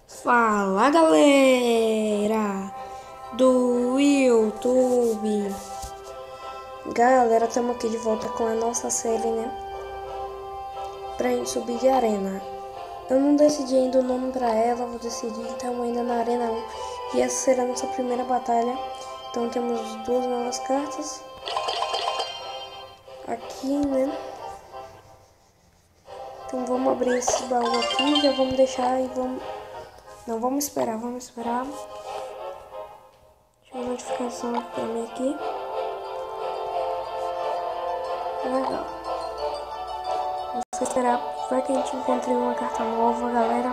Fala galera do YouTube. Galera, estamos aqui de volta com a nossa série, né? Pra gente subir de arena. Eu não decidi ainda o nome pra ela, vou decidir. Estamos ainda na arena 1 e essa será a nossa primeira batalha. Então temos duas novas cartas aqui, né? Então vamos abrir esse baú aqui, já vamos deixar e vamos... Não, vamos esperar. Deixa eu ver a notificação pra mim aqui. Legal. Vamos esperar, vai que a gente encontre uma carta nova, galera.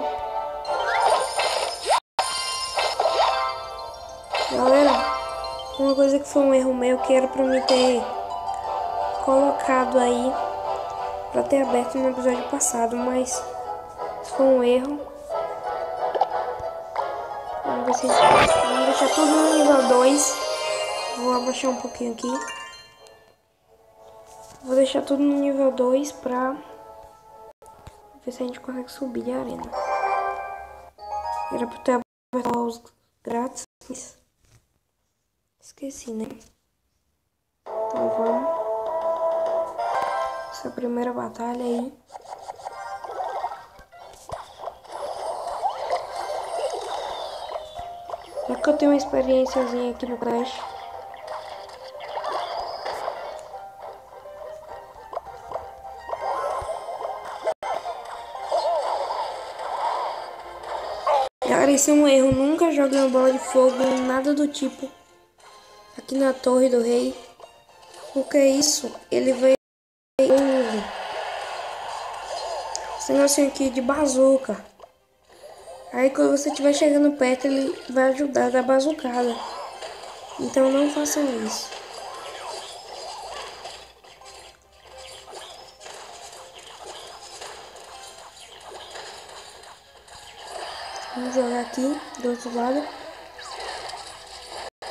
Uma coisa que foi um erro meu, que era pra mim ter colocado aí, pra ter aberto no episódio passado, mas foi um erro. Vamos deixar tudo no nível 2. Vou abaixar um pouquinho aqui. Vou deixar tudo no nível 2 pra ver se a gente consegue subir de arena. Era pra ter aberto os grátis, mas esqueci, né? Então vamos. Essa é a primeira batalha aí. Já que eu tenho uma experiênciazinha aqui no Crash. Galera, isso é um erro. Nunca jogue uma bola de fogo, nada do tipo, aqui na Torre do Rei. Porque isso, ele vai... Esse negocinho aqui de bazuca. Aí quando você estiver chegando perto, ele vai ajudar a dar bazucada. Então não façam isso. Vamos jogar aqui do outro lado.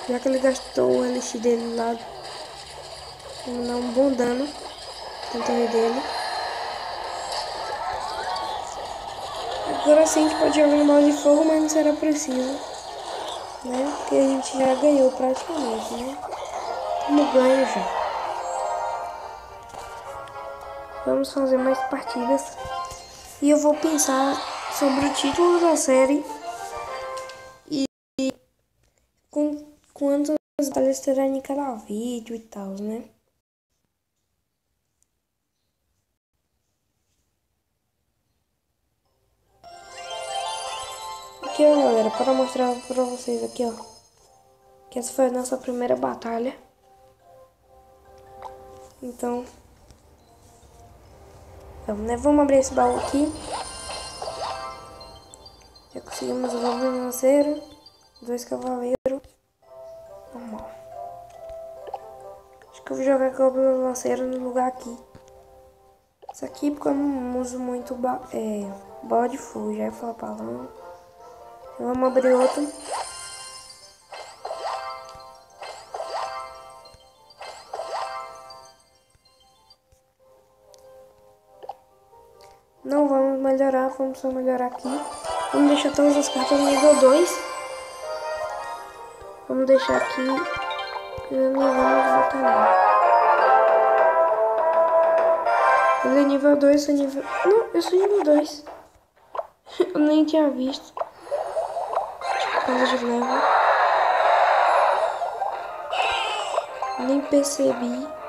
Já que ele gastou o elixir dele lá, vamos dar um bom dano na torre dele. Agora sim a gente pode jogar uma bola de fogo, mas não será preciso, né? Porque a gente já ganhou praticamente, né? Estamos ganhando já. Vamos fazer mais partidas. E eu vou pensar sobre o título da série e com quantas batalhas terá em cada vídeo e tal, né? Aqui, ó, galera, para mostrar pra vocês aqui, ó, que essa foi a nossa primeira batalha. Então, vamos, né? Vamos abrir esse baú aqui. Já conseguimos o goblin lanceiro, 2 cavaleiros. Normal. Acho que eu vou jogar goblin lanceiro no lugar aqui. Isso aqui porque eu não uso muito bola de fogo, já ia falar palavrão. Vamos abrir outro. Não vamos melhorar, vamos só melhorar aqui. Vamos deixar todas as cartas no nível 2. Vamos deixar aqui. Não vamos botar nada. Ele é nível 2, eu sou nível... Não, eu sou nível 2. Eu nem tinha visto. Casa de level. Nem percebi.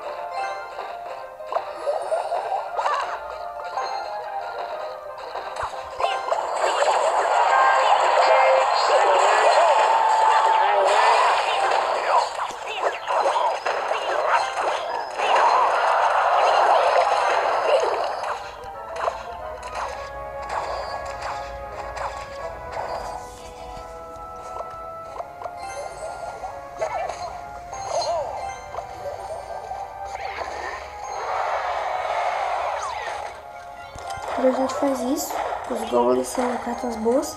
A gente faz isso. Os goblins são cartas boas.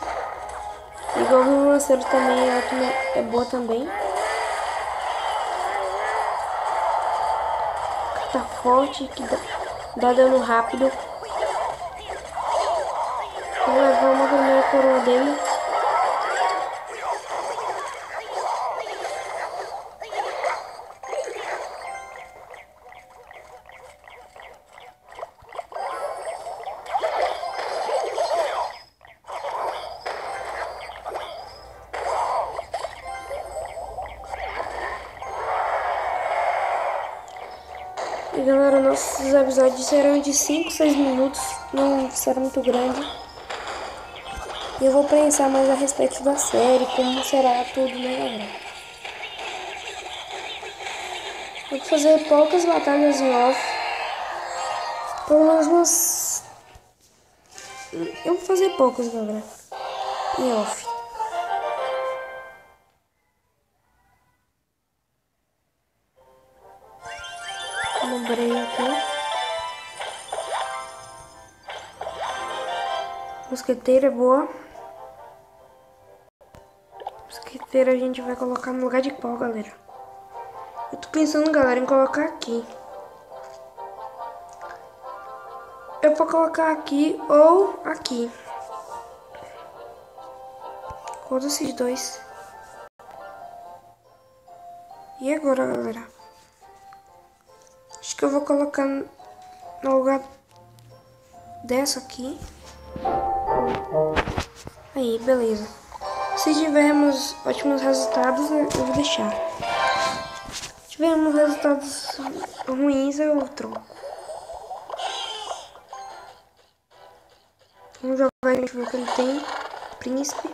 E o goblin lanceiro também é boa também. Carta forte que dá dano rápido. Vamos levar uma primeira coroa dele. galera, nossos episódios serão de 5, 6 minutos, não será muito grande. E eu vou pensar mais a respeito da série, como será tudo, né, galera? Eu vou fazer poucas batalhas em off. Pelo menos umas... Eu vou fazer poucas, galera, em off. Lembrei aqui. Mosqueteira é boa. Mosqueteira a gente vai colocar no lugar de qual, galera? Eu tô pensando, galera, em colocar aqui. Eu vou colocar aqui ou aqui. Qual desses dois? E agora, galera? Acho que eu vou colocar no lugar dessa aqui. Aí, beleza. Se tivermos ótimos resultados, eu vou deixar. Se tivermos resultados ruins, eu troco. Vamos jogar, a gente vê o que ele tem. Príncipe.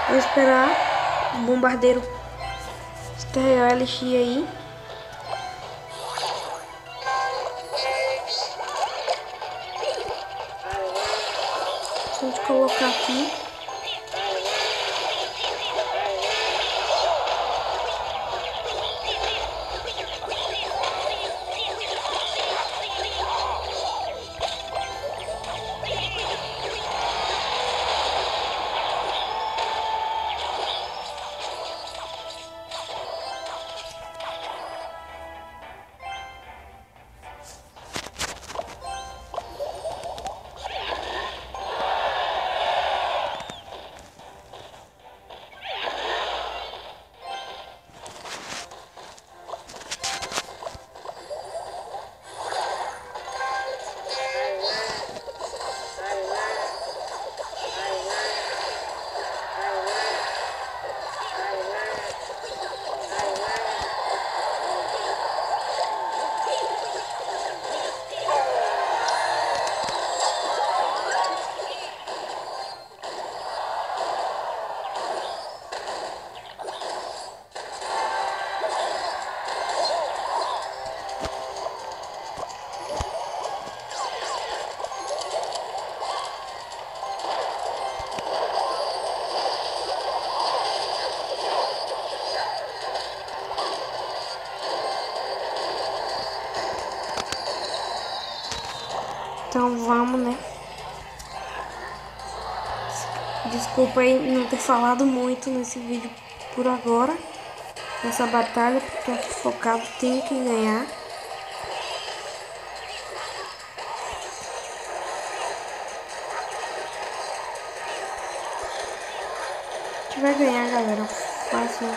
Vou esperar o bombardeiro descarregar a LX aí. A gente colocar aqui. Então vamos, né? Desculpa aí não ter falado muito nesse vídeo por agora. Nessa batalha, porque aqui focado tem que ganhar. A gente vai ganhar, galera. Fácil.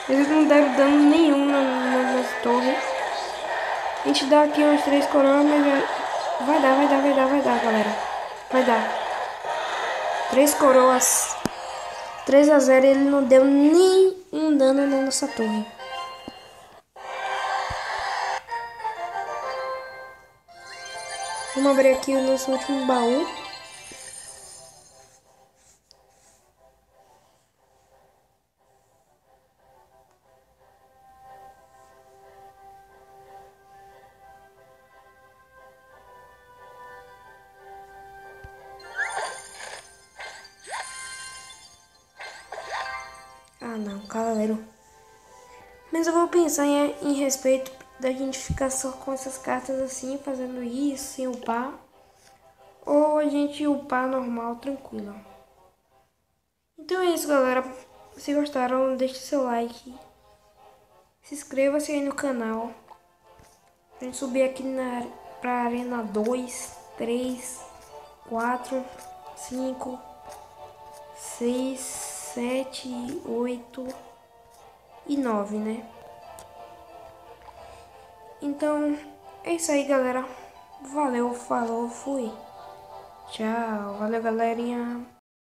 Eles não deram dano nenhum nas torres. A gente dá aqui umas 3 coroas, mas vai dar, galera. Vai dar. 3 coroas. 3-0, ele não deu nenhum dano na nossa torre. Vamos abrir aqui o nosso último baú. Ah não, cavaleiro. Mas eu vou pensar em respeito da gente ficar só com essas cartas assim, fazendo isso, sem upar. Ou a gente upar normal, tranquilo. Então é isso, galera. Se gostaram, deixe seu like. Se inscreva-se aí no canal. Pra gente subir aqui pra Arena 2, 3, 4, 5, 6, 7, 8 e 9, né? Então, é isso aí, galera. Valeu, falou, fui. Tchau. Valeu, galerinha.